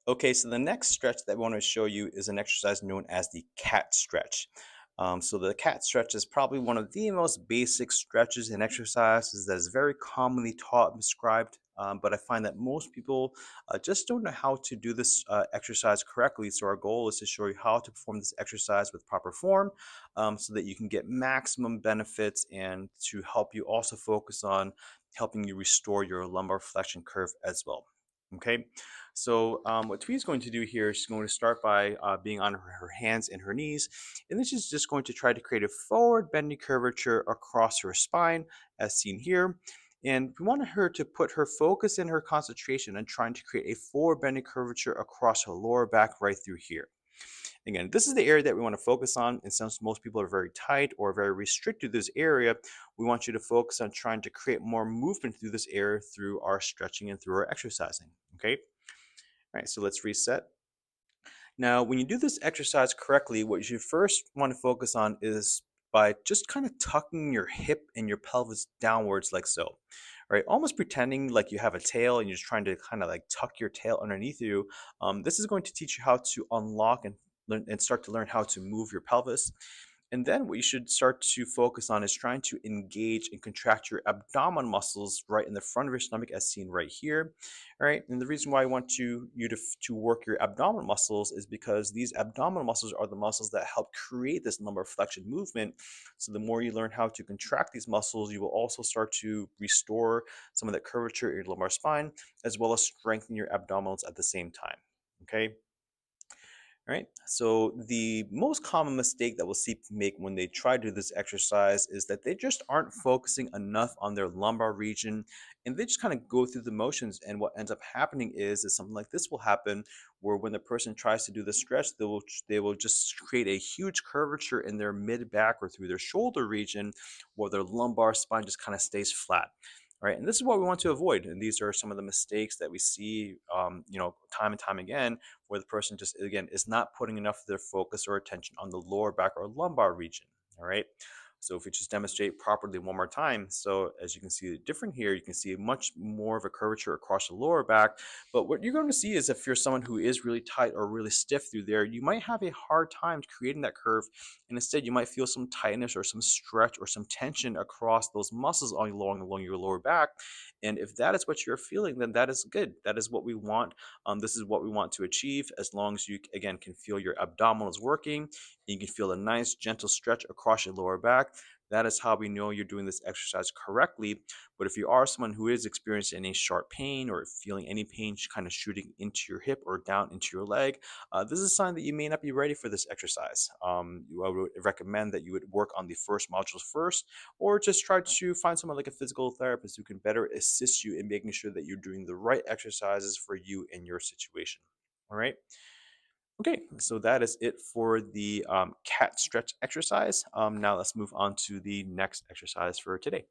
Okay, so the next stretch that we want to show you is an exercise known as the cat stretch. So the cat stretch is probably one of the most basic stretches and exercises that is very commonly taught and described. But I find that most people just don't know how to do this exercise correctly. So our goal is to show you how to perform this exercise with proper form, so that you can get maximum benefits and to help you also focus on helping you restore your lumbar flexion curve as well. Okay, so what Twee's going to do here is she's going to start by being on her hands and her knees, and then she's just going to try to create a forward bending curvature across her spine, as seen here. And we want her to put her focus and her concentration on trying to create a forward bending curvature across her lower back right through here. Again, this is the area that we want to focus on. And since most people are very tight or very restricted to this area, we want you to focus on trying to create more movement through this area through our stretching and through our exercising. Okay. All right. So let's reset. Now, when you do this exercise correctly, what you first want to focus on is by just kind of tucking your hip and your pelvis downwards like so. All right, almost pretending like you have a tail and you're just trying to kind of like tuck your tail underneath you. This is going to teach you how to unlock and learn and start to learn how to move your pelvis. And then what you should start to focus on is trying to engage and contract your abdominal muscles right in the front of your stomach, as seen right here. All right. And the reason why I want you to work your abdominal muscles is because these abdominal muscles are the muscles that help create this lumbar flexion movement. So the more you learn how to contract these muscles, you will also start to restore some of that curvature in your lumbar spine, as well as strengthen your abdominals at the same time. Okay. Right. So the most common mistake that we'll see people make when they try to do this exercise is that they just aren't focusing enough on their lumbar region, and they just kind of go through the motions. And what ends up happening is something like this will happen, where when the person tries to do the stretch, they will just create a huge curvature in their mid back or through their shoulder region, where their lumbar spine just kind of stays flat. Right, and this is what we want to avoid. And these are some of the mistakes that we see, time and time again, where the person just again is not putting enough of their focus or attention on the lower back or lumbar region. All right. So if we just demonstrate properly one more time, so as you can see different here, you can see much more of a curvature across the lower back. But what you're going to see is if you're someone who is really tight or really stiff through there, you might have a hard time creating that curve. And instead, you might feel some tightness or some stretch or some tension across those muscles along your lower back. And if that is what you're feeling, then that is good. That is what we want. This is what we want to achieve, as long as you, again, can feel your abdominals working and you can feel a nice gentle stretch across your lower back. That is how we know you're doing this exercise correctly. But if you are someone who is experiencing any sharp pain or feeling any pain kind of shooting into your hip or down into your leg, this is a sign that you may not be ready for this exercise. I would recommend that you would work on the first modules first, or just try to find someone like a physical therapist who can better assist you in making sure that you're doing the right exercises for you and your situation. All right. Okay, so that is it for the cat stretch exercise. Now let's move on to the next exercise for today.